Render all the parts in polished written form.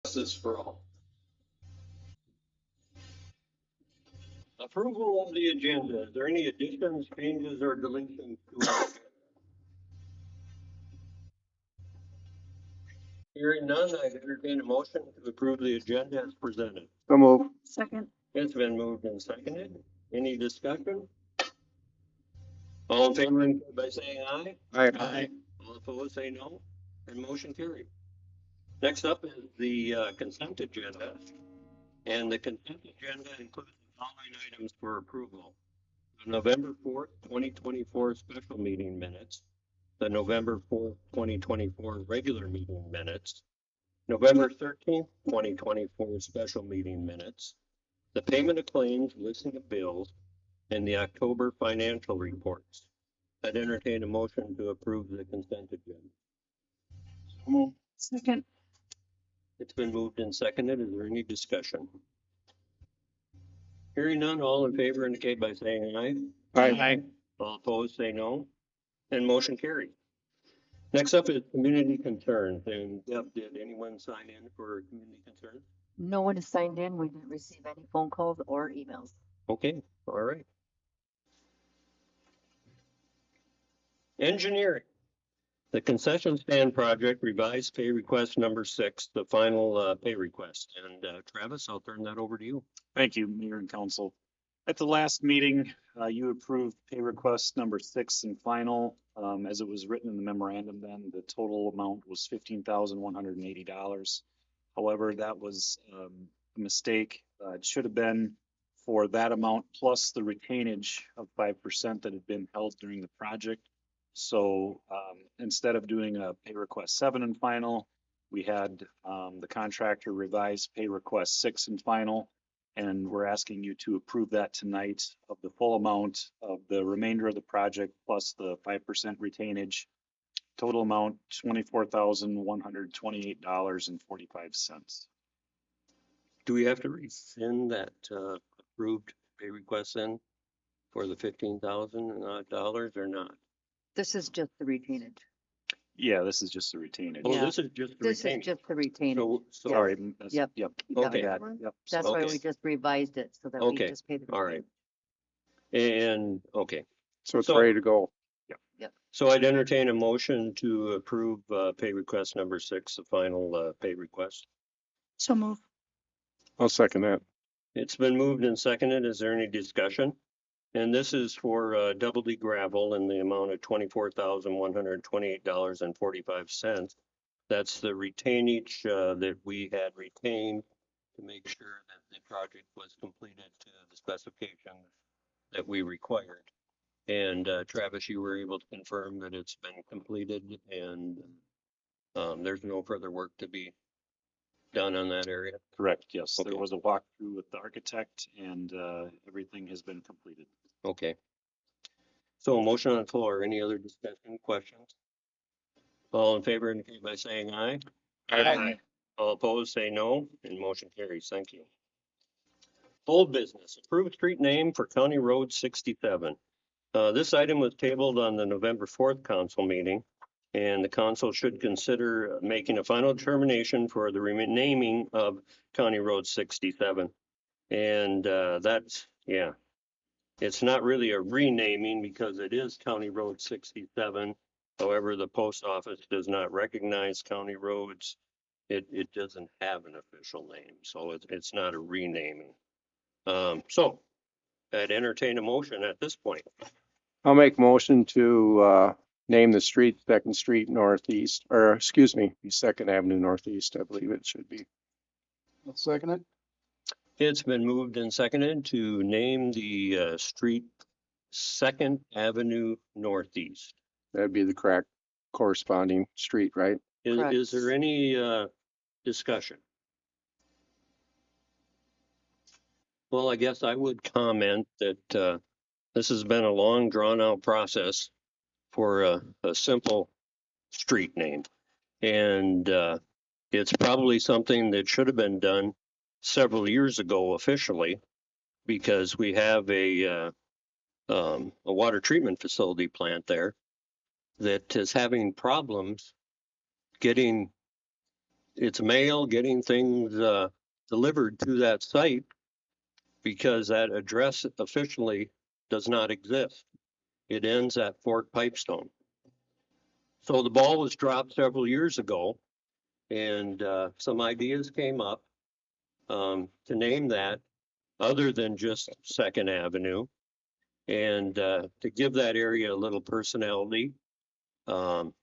Justice for all. Approval of the agenda. Is there any additions, changes, or deletions to our? Hearing none, I entertain a motion to approve the agenda as presented. So move. Second. It's been moved and seconded. Any discussion? All in favor indicate by saying aye. Aye. All opposed say no, and motion carried. Next up is the consent agenda, and the consent agenda includes the following items for approval: the November 4th, 2024 special meeting minutes, the November 4th, 2024 regular meeting minutes, November 13th, 2024 special meeting minutes, the payment of claims, listing of bills, and the October financial reports. I'd entertain a motion to approve the consent agenda. So move. Second. It's been moved and seconded. Is there any discussion? Hearing none, all in favor indicate by saying aye. Aye. All opposed say no, and motion carried. Next up is community concerns. And Deb, did anyone sign in for community concerns? No one has signed in. We didn't receive any phone calls or emails. Okay, all right. Engineering. The concession stand project revised pay request number 6, the final pay request. And Travis, I'll turn that over to you. Thank you, Mayor and Council. At the last meeting, you approved pay request number 6 and final. As it was written in the memorandum then, the total amount was $15,180. However, that was a mistake. It should have been for that amount plus the retainage of 5% that had been held during the project. So instead of doing a pay request 7 and final, we had the contractor revise pay request 6 and final. And we're asking you to approve that tonight of the full amount of the remainder of the project plus the 5% retainage. Total amount $24,128.45. Do we have to rescind that approved pay request then for the $15,000 or not? This is just the retainage. Yeah, this is just the retainage. Oh, Yeah. this is just the This is retaining. just the retainage. So, Sorry. Yep. Yep. Okay. Yep. Yep. That's why Okay. we just revised it so that Okay. we just pay the. All right. And okay, So it's So- ready to go. so I'd entertain a motion to approve pay request number 6, the final pay request. So move. I'll second that. It's been moved and seconded. Is there any discussion? And this is for Double D gravel in the amount of $24,128.45. That's the retainage that we had retained to make sure that the project was completed to the specifications that we required. And Travis, you were able to confirm that it's been completed and there's no further work to be done on that area. Correct. Yes. Okay. There was a walkthrough with the architect and everything has been completed. Okay. So a motion on the floor. Any other discussion, questions? All in favor indicate by saying aye. Aye. All opposed say no, and motion carries. Thank you. Old business, approved street name for County Road 67. This item was tabled on the November 4th council meeting, and the council should consider making a final determination for the renaming of County Road 67. And that's, yeah, it's not really a renaming because it is County Road 67. However, the post office does not recognize county roads. It doesn't have an official name, so it's not a renaming. So I'd entertain a motion at this point. I'll make motion to name the street 2nd Street Northeast, or excuse me, 2nd Avenue Northeast, I believe it should be. I'll second it. It's been moved and seconded to name the street 2nd Avenue Northeast. That'd be the correct corresponding street, right? Correct. Is there any discussion? Well, I guess I would comment that this has been a long drawn out process for a simple street name. And it's probably something that should have been done several years ago officially, because we have a water treatment facility plant there that is having problems getting it's mail, getting things delivered to that site because that address officially does not exist. It ends at Fort Pipestone. So the ball was dropped several years ago, and some ideas came up to name that other than just Second Avenue, and to give that area a little personality, to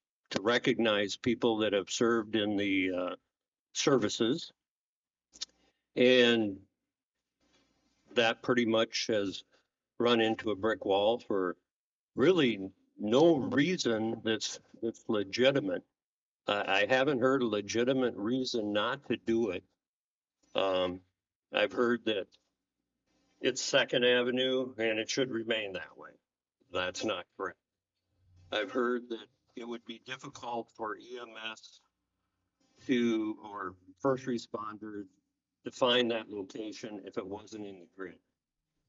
recognize people that have served in the services. And that pretty much has run into a brick wall for really no reason that's legitimate. I haven't heard a legitimate reason not to do it. I've heard that it's Second Avenue and it should remain that way. That's not correct. I've heard that it would be difficult for EMS or first responders to find that location if it wasn't in the grid.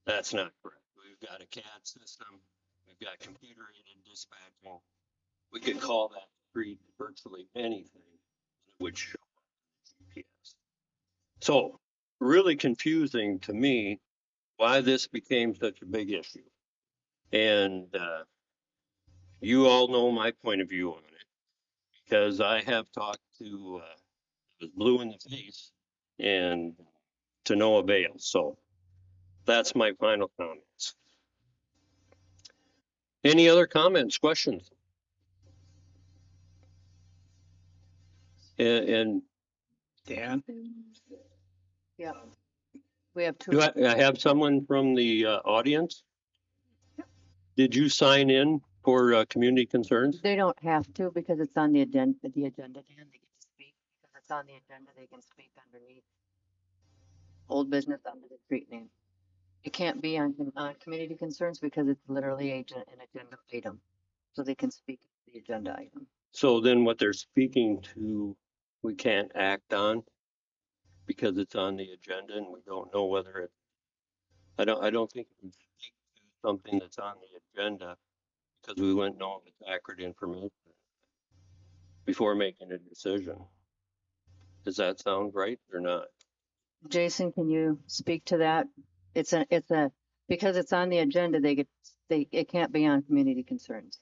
That's not correct. We've got a CAD system. We've got computer-aided dispatching. We could call that street virtually anything that would show up in GPS. So really confusing to me why this became such a big issue. And you all know my point of view on it because I have talked to was blue in the face and to no avail. So that's my final comments. Any other comments, questions? And Dan? Yeah. We have two. do I have someone from the audience? Did you sign in for community concerns? They don't have to because it's on the agenda, Dan, they get to speak. Because it's on the agenda, they can speak underneath. Old business under the street name. It can't be on community concerns because it's literally an agenda item. So they can speak to the agenda item. So then what they're speaking to, we can't act on because it's on the agenda and we don't know whether it, I don't think we can speak to something that's on the agenda because we wouldn't know if it's accurate information before making a decision. Does that sound right or not? Jason, can you speak to that? Because it's on the agenda, it can't be on community concerns.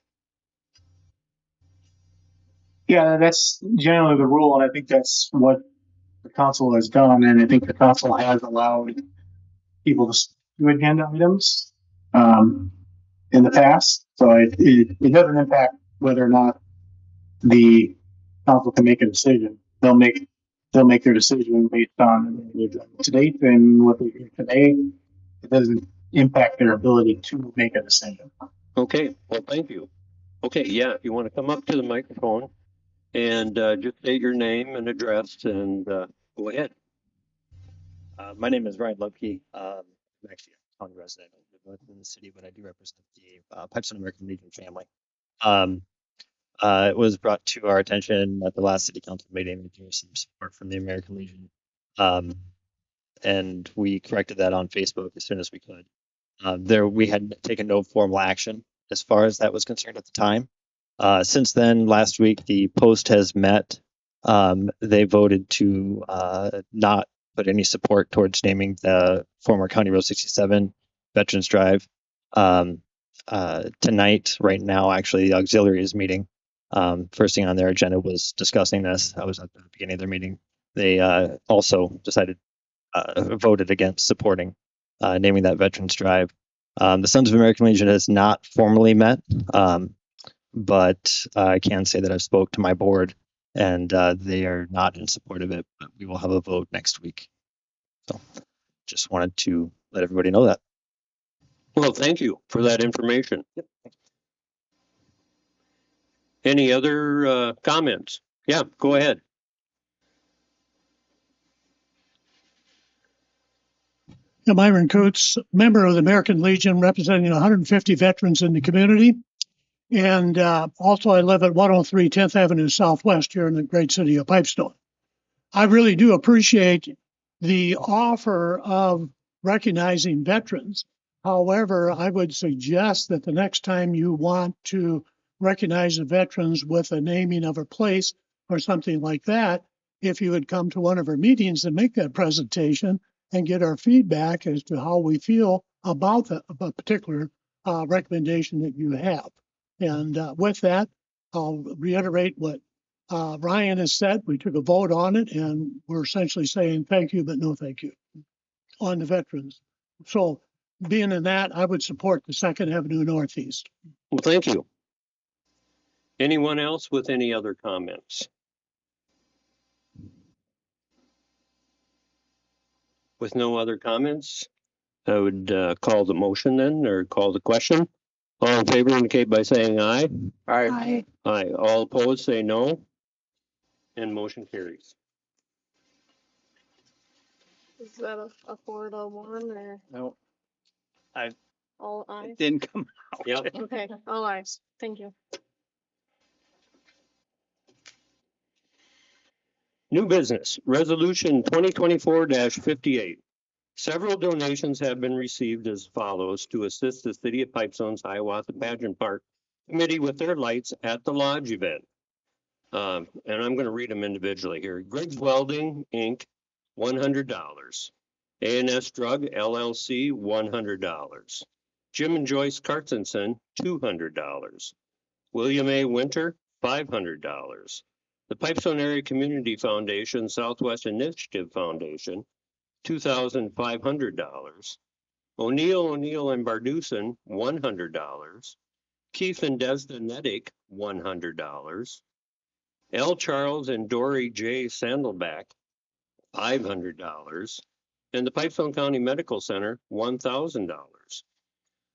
Yeah, that's generally the rule, and I think that's what the council has done, and I think the council has allowed people to do agenda items in the past. So it doesn't impact whether or not the council can make a decision. They'll make their decision based on the agenda to date and what they do today. It doesn't impact their ability to make a decision. Okay, well, thank you. Okay, yeah, if you want to come up to the microphone and just state your name and address and go ahead. My name is Ryan Lubke. I'm actually a county resident. I live in the city, but I do represent the Pipestone American Legion family. It was brought to our attention at the last city council meeting that there was some support from the American Legion. And we corrected that on Facebook as soon as we could. We had taken no formal action as far as that was concerned at the time. Since then, last week, the post has met. They voted to not put any support towards naming the former County Road 67 Veterans Drive. Tonight, right now, actually, the auxiliary is meeting. First thing on their agenda was discussing this. I was at the beginning of their meeting. They also voted against supporting naming that Veterans Drive. The Sons of American Legion has not formally met, but I can say that I've spoke to my board and they are not in support of it, but we will have a vote next week. So just wanted to let everybody know that. Well, thank you for that information. Yep. Any other comments? Yeah, go ahead. I'm Myron Coots, member of the American Legion, representing 150 veterans in the community. And also I live at 103 10th Avenue Southwest here in the great city of Pipestone. I really do appreciate the offer of recognizing veterans. However, I would suggest that the next time you want to recognize the veterans with a naming of a place or something like that, if you would come to one of our meetings and make that presentation and get our feedback as to how we feel about a particular recommendation that you have. And with that, I'll reiterate what Ryan has said. We took a vote on it and we're essentially saying thank you, but no thank you on the veterans. So being in that, I would support the 2nd Avenue Northeast. Well, thank you. Anyone else with any other comments? With no other comments, I would call the motion then, or call the question. All in favor indicate by saying aye. Aye. Aye. All opposed say no. And motion carries. Is that a 4-1 or No. all ayes? Didn't come out. Yep. Okay, all ayes. Thank you. New business, resolution 2024-58. Several donations have been received as follows to assist the city of Pipestone's Hiawatha Pageant Park Committee with their lights at the lodge event. And I'm going to read them individually here. Greg's Welding, Inc., $100. A&S Drug, LLC, $100. Jim and Joyce Carstensen, $200. William A. Winter, $500. The Pipestone Area Community Foundation Southwest Initiative Foundation, $2,500. O'Neill and Bardusen, $100. Keith and Desda Nedick, $100. L. Charles and Dory J. Sandelback, $500. And the Pipestone County Medical Center, $1,000.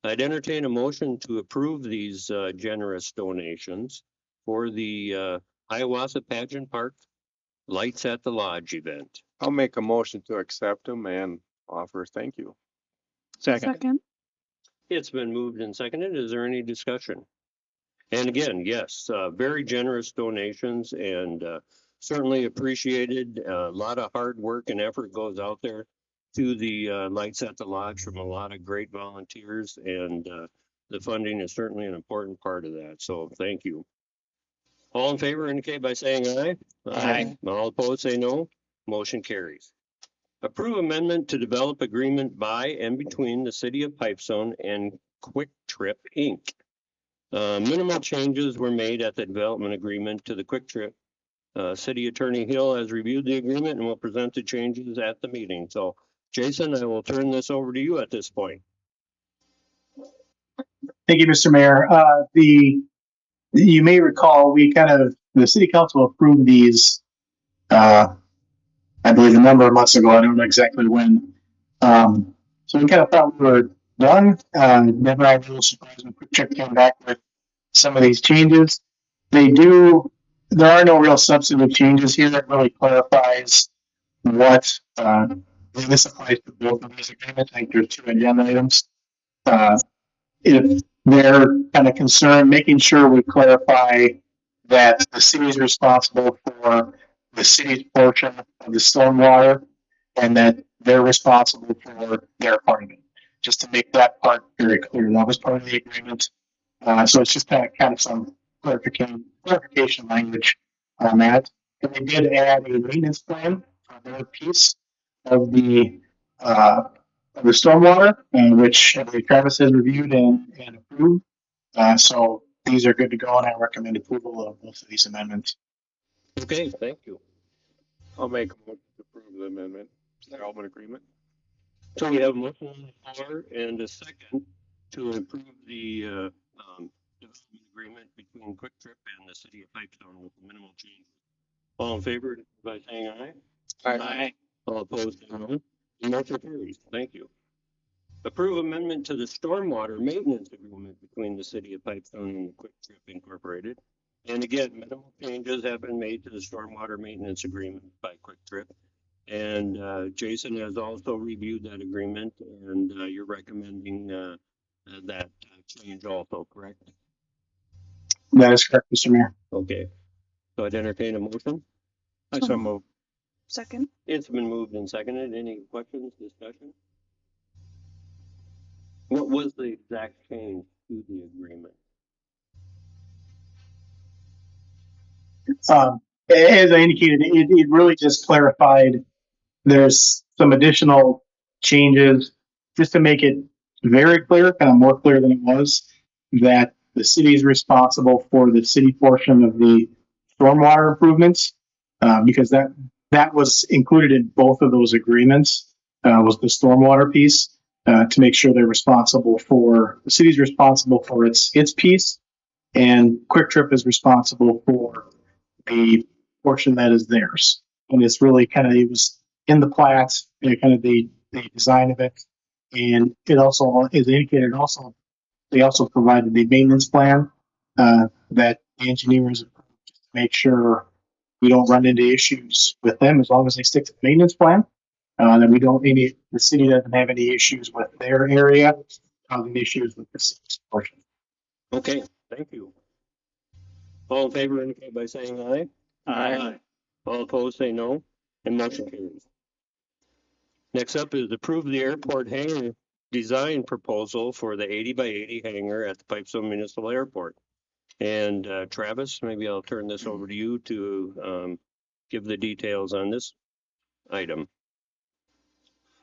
I'd entertain a motion to approve these generous donations for the Hiawatha Pageant Park Lights at the Lodge event. I'll make a motion to accept them and offer thank you. Second. It's been moved and seconded. Is there any discussion? And again, yes, very generous donations and certainly appreciated. A lot of hard work and effort goes out there to the Lights at the Lodge from a lot of great volunteers, and the funding is certainly an important part of that. So thank you. All in favor indicate by saying aye. Aye. All opposed say no. Motion carries. Approve amendment to develop agreement by and between the city of Pipestone and Quick Trip, Inc. Minimal changes were made at the development agreement to the Quick Trip. City Attorney Hill has reviewed the agreement and will present the changes at the meeting. So Jason, I will turn this over to you at this point. Thank you, Mr. Mayor. You may recall, the city council approved these, I believe a number of months ago. I don't know exactly when. So we kind of thought we were done. Never had a little surprise when Quick Trip came back with some of these changes. There are no real substantive changes here. That really clarifies what, this applies to both of these agreements. I think there's 2 agenda items. If they're kind of concerned, making sure we clarify that the city is responsible for the city's portion of the stormwater and that they're responsible for their part of it. Just to make that part very clear. That was part of the agreement. So it's just kind of some clarification language on that. And they did add a maintenance plan for their piece of the stormwater, which I believe Travis has reviewed and approved. So these are good to go, and I recommend approval of both of these amendments. Okay, thank you. I'll make a motion to approve the amendment to the development agreement. So we have a motion on the floor and a second to approve the development agreement between Quick Trip and the city of Pipestone with minimal changes. All in favor by saying aye. Aye. All opposed, say no. Motion carries. Thank you. Approve amendment to the stormwater maintenance agreement between the city of Pipestone and Quick Trip Incorporated. And again, minimal changes have been made to the stormwater maintenance agreement by Quick Trip. And Jason has also reviewed that agreement, and you're recommending that change also, correct? That is correct, Mr. Mayor. Okay. So I'd entertain a motion. I so move. Second. It's been moved and seconded. Any questions, discussion? What was the exact change to the agreement? as I indicated, it really just clarified. There's some additional changes just to make it very clear, kind of more clear than it was, that the city is responsible for the city portion of the stormwater improvements, because that was included in both of those agreements, was the stormwater piece, to make sure they're responsible for, the city's responsible for its piece, and Quick Trip is responsible for the portion that is theirs. And it's really kind of, it was in the plats, kind of the design of it. And it also is indicated also, they also provided the maintenance plan, that the engineers approved to make sure we don't run into issues with them as long as they stick to the maintenance plan. That we don't, the city doesn't have any issues with their area, causing issues with the city's portion. Okay, thank you. All in favor indicate by saying aye. Aye. All opposed, say no, and motion carries. Next up is approve the airport hangar design proposal for the 80 by 80 hangar at the Pipestone Municipal Airport. And Travis, maybe I'll turn this over to you to give the details on this item.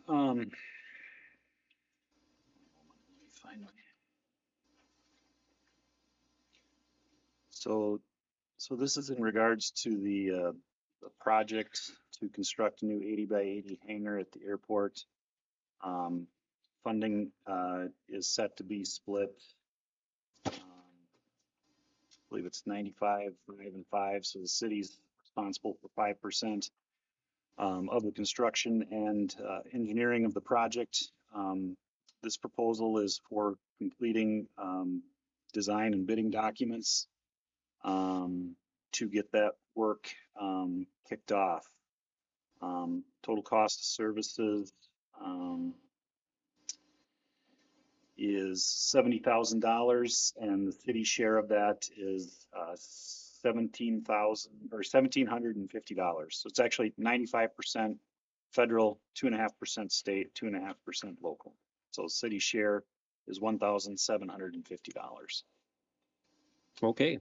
Let me find my- So this is in regards to the project to construct a new 80 by 80 hangar at the airport. Funding is set to be split. I believe it's 95, 5, and 5. So the city's responsible for 5% of the construction and engineering of the project. This proposal is for completing design and bidding documents to get that work kicked off. Total cost of services is $70,000, and the city share of that is $17,000 or $1,750. So it's actually 95% federal, 2.5% state, 2.5% local. So city share is $1,750. Okay.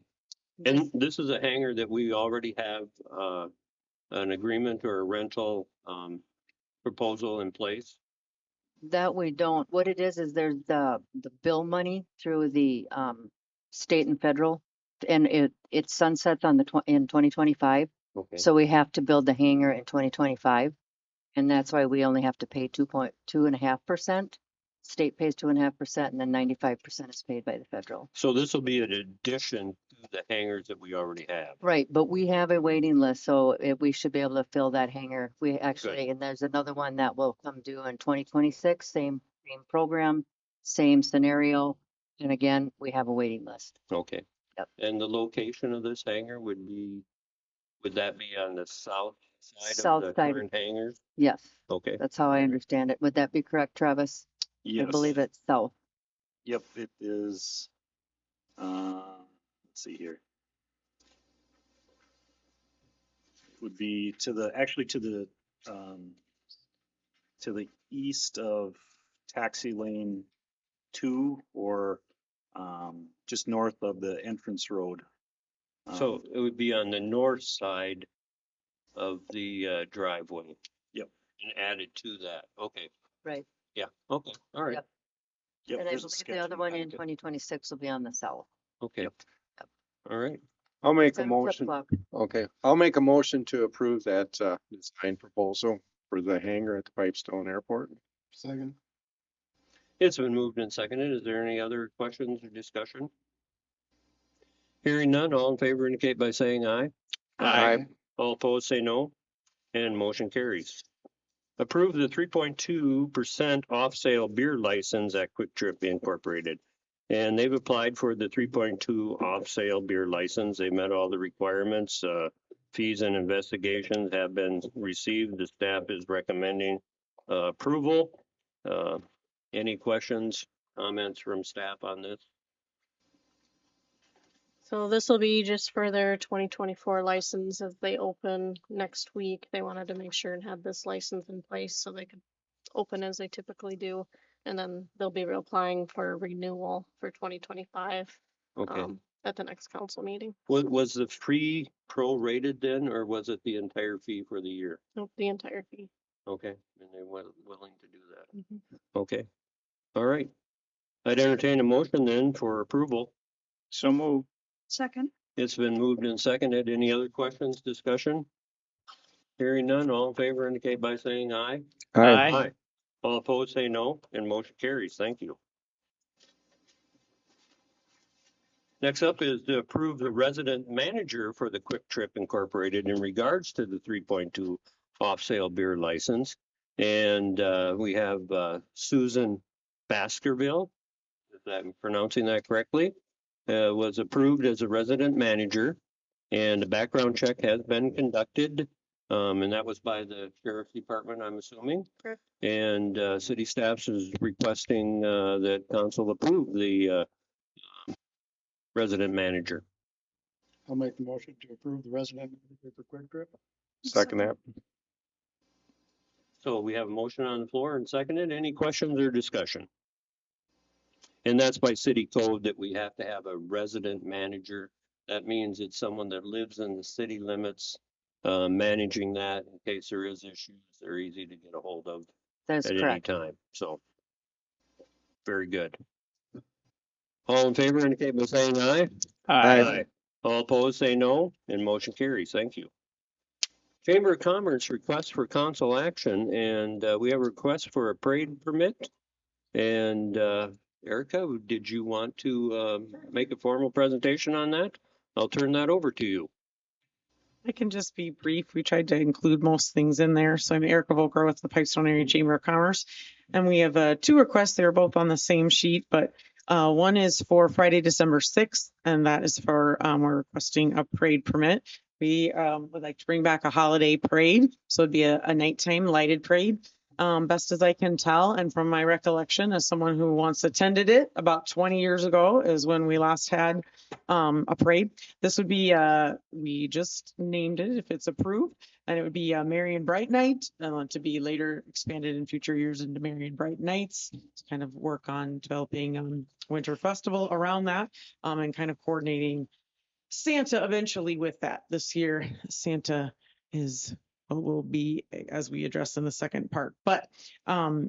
And this is a hangar that we already have an agreement or a rental proposal in place. That we don't. What it is there's the bill money through the state and federal, and it sunsets on in 2025. Okay. So we have to build the hangar in 2025, and that's why we only have to pay 2.5%. State pays 2.5%, and then 95% is paid by the federal. So this will be an addition to the hangars that we already have. Right, but we have a waiting list, so we should be able to fill that hangar. We actually, and there's another one that will come due in 2026, same program, same scenario. And again, we have a waiting list. Okay. Yep. And the location of this hangar would that be on the south side South of the side. current hangars? Yes, Okay. that's how I understand it. Would that be correct, Travis? Yes. I believe it's south. Yep, it is. Let's see here. It would be to the east of taxi lane 2, or just north of the entrance road. So it would be on the north side of the driveway. Yep. And added to that. Okay. Right. Yeah. Okay. All right. Yep. Yep, And I there's a believe sketch the other one in packet. 2026 will be on the south. Okay. Yep. All right. I'll make It's a on motion. flip-flop. Okay, I'll make a motion to approve that design proposal for the hangar at the Pipestone Airport. Second. It's been moved and seconded. Is there any other questions or discussion? Hearing none, all in favor indicate by saying aye. Aye. All opposed say no, and motion carries. Approve the 3.2% off-sale beer license at Quick Trip Incorporated. And they've applied for the 3.2 off-sale beer license. They met all the requirements. Fees and investigations have been received. The staff is recommending approval. Any questions, comments from staff on this? So this will be just for their 2024 license as they open next week. They wanted to make sure and have this license in place so they could open as they typically do. And then they'll be applying for renewal for 2025. Okay. at the next council meeting. Was the fee prorated then, or was it the entire fee for the year? Nope, the entire fee. Okay, and they were willing to do that. Mhm. Okay, all right. I'd entertain a motion then for approval. So move. Second. It's been moved and seconded. Any other questions, discussion? Hearing none, all in favor indicate by saying aye. Aye. All opposed, say no, and motion carries. Thank you. Next up is to approve the resident manager for the Quick Trip Incorporated in regards to the 3.2 off-sale beer license. And we have Susan Baskerville, if I'm pronouncing that correctly, was approved as a resident manager. And a background check has been conducted. And that was by the sheriff's department, I'm assuming. Correct. And city staff is requesting that council approve the resident manager. I'll make the motion to approve the resident manager for Quick Trip. Second that. So we have a motion on the floor and seconded. Any questions or discussion? And that's by city code that we have to have a resident manager. That means it's someone that lives in the city limits, managing that in case there is issues. They're easy to get a hold of That's at any correct. time. So very good. All in favor indicate by saying aye. All opposed, say no, and motion carries. Thank you. Chamber of Commerce request for council action, and we have a request for a parade permit. And Erica, did you want to make a formal presentation on that? I'll turn that over to you. I can just be brief. We tried to include most things in there. So I'm Erica Volker with the Pipestone Area Chamber of Commerce. And we have two requests. They're both on the same sheet, but one is for Friday, December 6th, and that is for, we're requesting a parade permit. We would like to bring back a holiday parade. So it'd be a nighttime lighted parade. Best as I can tell, and from my recollection as someone who once attended it about 20 years ago is when we last had a parade. This would be, we just named it if it's approved, and it would be Merry and Bright Night, to be later expanded in future years into Merry and Bright Nights, to kind of work on developing winter festival around that, and kind of coordinating Santa eventually with that. This year, Santa will be, as we address in the second part. But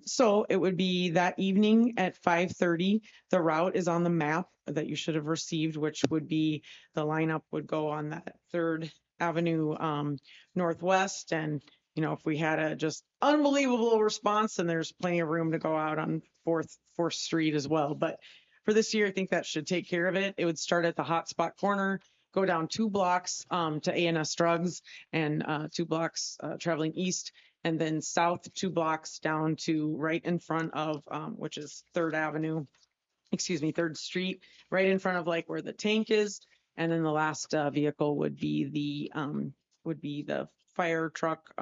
so it would be that evening at 5:30. The route is on the map that you should have received, which would be the lineup would go on that 3rd Avenue Northwest. And, you know, if we had a just unbelievable response, then there's plenty of room to go out on 4th Street as well. But for this year, I think that should take care of it. It would start at the hotspot corner, go down 2 blocks to A&S Drugs, and 2 blocks traveling east, and then south 2 blocks down to right in front of, which is 3rd Street, right in front of like where the tank is. And then the last vehicle would be the fire truck.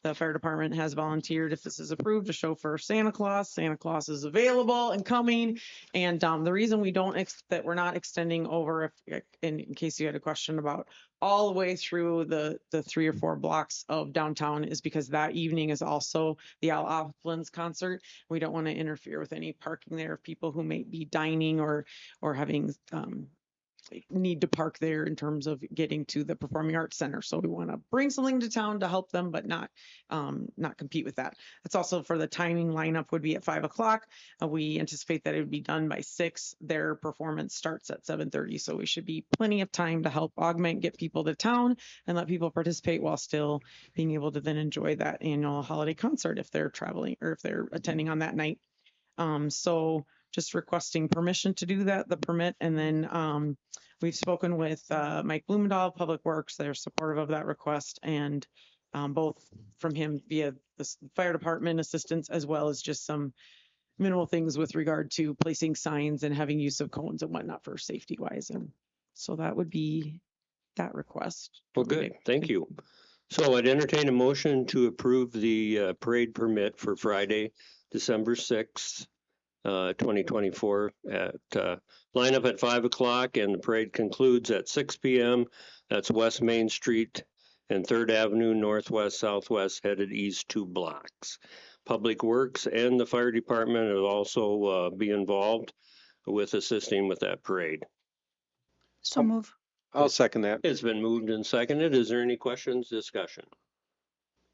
The fire department has volunteered, if this is approved, to chauffeur Santa Claus. Santa Claus is available and coming. And the reason we don't that we're not extending over, if in case you had a question about all the way through the 3 or 4 blocks of downtown, is because that evening is also the Al Offlands concert. We don't want to interfere with any parking there of people who may be dining or having need to park there in terms of getting to the Performing Arts Center. So we want to bring something to town to help them, but not compete with that. That's also for the timing. Lineup would be at 5 o'clock. We anticipate that it would be done by 6. Their performance starts at 7:30. So we should be plenty of time to help augment, get people to town and let people participate while still being able to then enjoy that annual holiday concert if they're traveling or if they're attending on that night. So just requesting permission to do that, the permit. And then we've spoken with Mike Blumendahl, Public Works. They're supportive of that request, and both from him via the fire department assistance, as well as just some minimal things with regard to placing signs and having use of cones and whatnot for safety wise. And so that would be that request. Well, good. Thank you. So I'd entertain a motion to approve the parade permit for Friday, December 6th. 2024 at lineup at 5 o'clock, and the parade concludes at 6 p.m. That's West Main Street and 3rd Avenue Northwest Southwest, headed east 2 blocks. Public Works and the fire department will also be involved with assisting with that parade. So move. I'll second that. It's been moved and seconded. Is there any questions, discussion?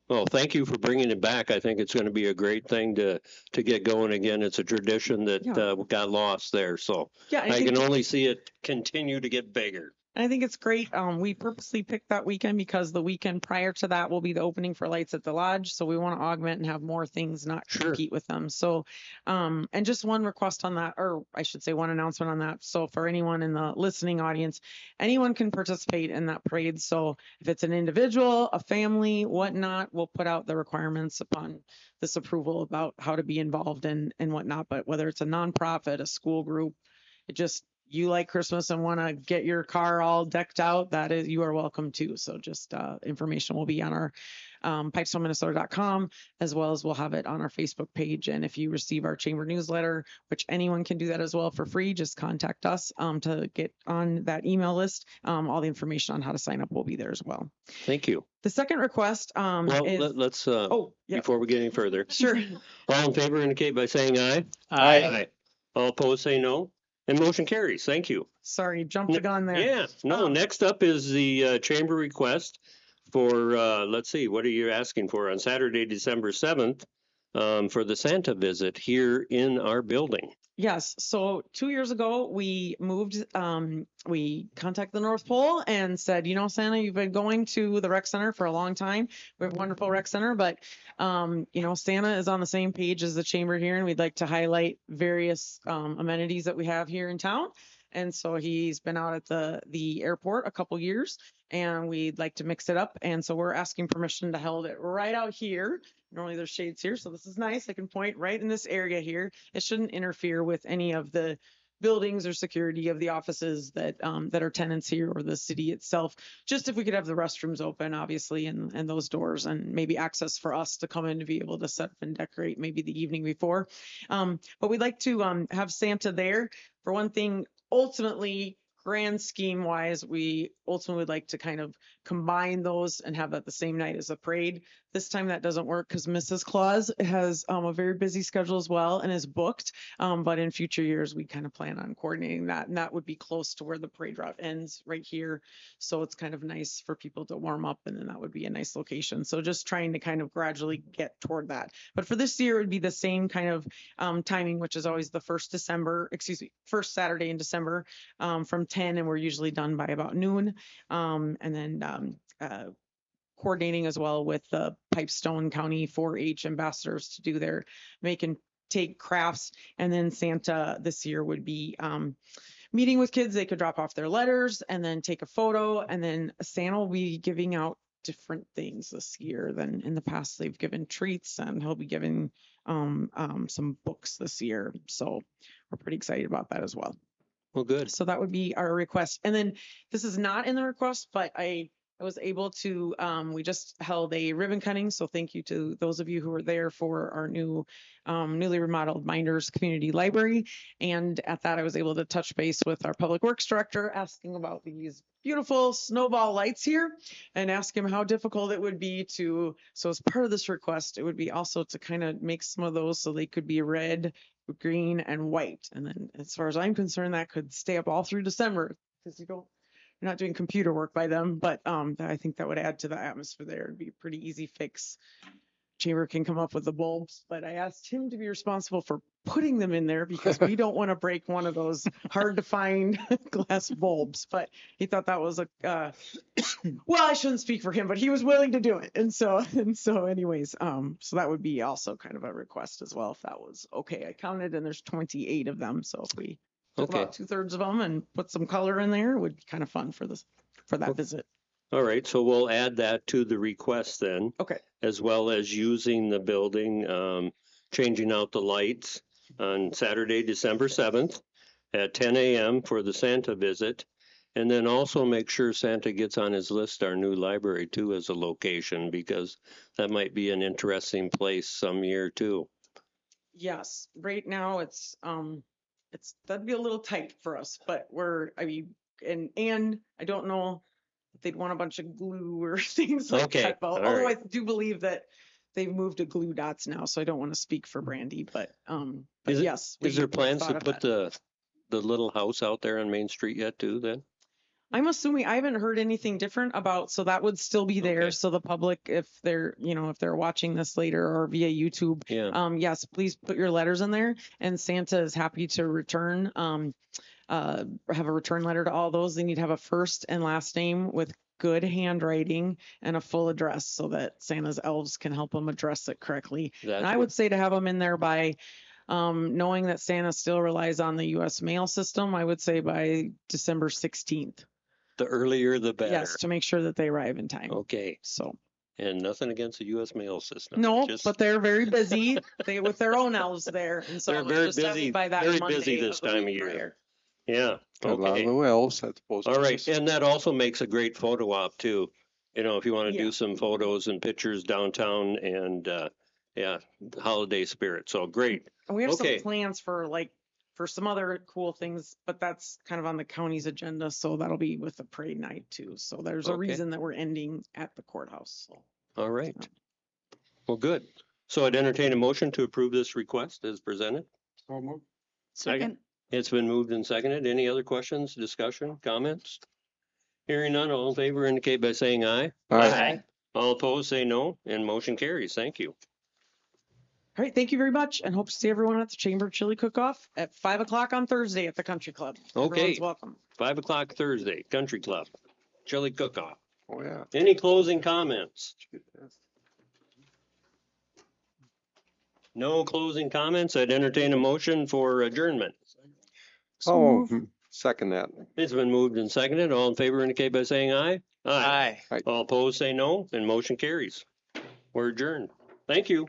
Well, thank you for bringing it back. I think it's going to be a great thing to get going again. It's a tradition that Yeah. got lost there. So Yeah, I can only see it continue to get bigger. I think it's great. We purposely picked that weekend because the weekend prior to that will be the opening for Lights at the Lodge. So we want to augment and have more things, not Sure. compete with them. So, and just one request on that, or I should say one announcement on that. So for anyone in the listening audience, anyone can participate in that parade. So if it's an individual, a family, whatnot, we'll put out the requirements upon this approval about how to be involved and whatnot. But whether it's a nonprofit, a school group, it just, you like Christmas and want to get your car all decked out, that is, you are welcome too. So just information will be on our pipestoneminnesota.com, as well as we'll have it on our Facebook page. And if you receive our chamber newsletter, which anyone can do that as well for free, just contact us to get on that email list. All the information on how to sign up will be there as well. Thank you. The second request Well, is, let's, yeah. before we get any further, Sure. all in favor indicate by saying aye. Aye. All opposed say no. And motion carries. Thank you. Sorry, jumped the gun there. Yeah, no, next up is the chamber request for, let's see, what are you asking for on Saturday, December 7th, for the Santa visit here in our building? Yes. So 2 years ago, we moved, we contacted the North Pole and said, you know, Santa, you've been going to the rec center for a long time. We have a wonderful rec center, but, you know, Santa is on the same page as the chamber here, and we'd like to highlight various amenities that we have here in town. And so he's been out at the airport a couple years, and we'd like to mix it up. And so we're asking permission to hold it right out here. Normally there's shades here, so this is nice. I can point right in this area here. It shouldn't interfere with any of the buildings or security of the offices that that are tenants here or the city itself. Just if we could have the restrooms open, obviously, and those doors, and maybe access for us to come in to be able to set up and decorate maybe the evening before. But we'd like to have Santa there. For one thing, ultimately, grand scheme wise, we ultimately would like to kind of combine those and have that the same night as the parade. This time that doesn't work because Mrs. Claus has a very busy schedule as well and is booked. But in future years, we kind of plan on coordinating that, and that would be close to where the parade route ends right here. So it's kind of nice for people to warm up, and then that would be a nice location. So just trying to kind of gradually get toward that. But for this year, it would be the same kind of timing, which is always the first Saturday in December from 10, and we're usually done by about noon. And then coordinating as well with the Pipestone County 4-H ambassadors to do their make and take crafts. And then Santa this year would be meeting with kids. They could drop off their letters and then take a photo. And then Santa will be giving out different things this year than in the past. They've given treats, and he'll be giving some books this year. So we're pretty excited about that as well. Well, good. So that would be our request. And then this is not in the request, but I was able to, we just held a ribbon cutting. So thank you to those of you who were there for our new, newly remodeled Minders Community Library. And at that, I was able to touch base with our Public Works Director, asking about these beautiful snowball lights here, and ask him how difficult it would be to, so as part of this request, it would be also to kind of make some of those so they could be red, green, and white. And then as far as I'm concerned, that could stay up all through December, because you're not doing computer work by them. But I think that would add to the atmosphere there. It'd be a pretty easy fix. Chamber can come up with the bulbs, but I asked him to be responsible for putting them in there because we don't want to break one of those hard to find glass bulbs. But he thought that was a well, I shouldn't speak for him, but he was willing to do it. And so anyways, so that would be also kind of a request as well, if that was okay. I counted and there's 28 of them. So if we took about 2/3 of them and put some color in there, it would be kind of fun for that visit. All right, so we'll add that to the request then. Okay. As well as using the building, changing out the lights on Saturday, December 7th at 10 a.m. for the Santa visit. And then also make sure Santa gets on his list our new library too as a location, because that might be an interesting place some year too. Yes, right now it's that'd be a little tight for us, but and I don't know if they'd want a bunch of glue or things like that. Although I do believe that they've moved to glue dots now, so I don't want to speak for Brandy, but yes. Is there plans to put the little house out there on Main Street yet too then? I'm assuming, I haven't heard anything different about, so that would still be there. Okay. So the public, if they're, if they're watching this later or via YouTube, Yeah. yes, please put your letters in there, and Santa is happy to return, have a return letter to all those. They need to have a first and last name with good handwriting and a full address so that Santa's elves can help them address it correctly. That's And I would say to have them in there by, knowing that Santa still relies on the US mail system, I would say by December 16th. the earlier the better. Yes, to make sure that they arrive in time. Okay. So, And nothing against the U.S. mail system. no, Just- but they're very busy. They with their own elves there. And so They're it very just has to be busy, by that very Monday busy this of the time of week year. prior. Yeah. Got a lot of Okay. the wells, that's supposed All to right. just- And that also makes a great photo op too. If you want to Yeah. do some photos and pictures downtown and, holiday spirit. So great. And we have Okay. some plans for some other cool things, but that's kind of on the county's agenda. So that'll be with the parade night too. So there's a Okay. reason that we're ending at the courthouse. So. All right. Well, good. So I'd entertain a motion to approve this request as presented. Second. It's been moved and seconded. Any other questions, discussion, comments? Hearing none, all in favor indicate by saying aye. Aye. All opposed, say no, and motion carries. Thank you. All right, thank you very much, and hope to see everyone at the Chamber Chili Cook-Off at 5 o'clock on Thursday at the Country Club. Okay. Everyone's welcome. 5 o'clock Thursday, Country Club, chili cook-off. Oh, yeah. Any closing comments? No closing comments. I'd entertain a motion for adjournment. Oh, second that. It's been moved and seconded. All in favor indicate by saying aye. Aye. All opposed, say no, and motion carries. We're adjourned. Thank you.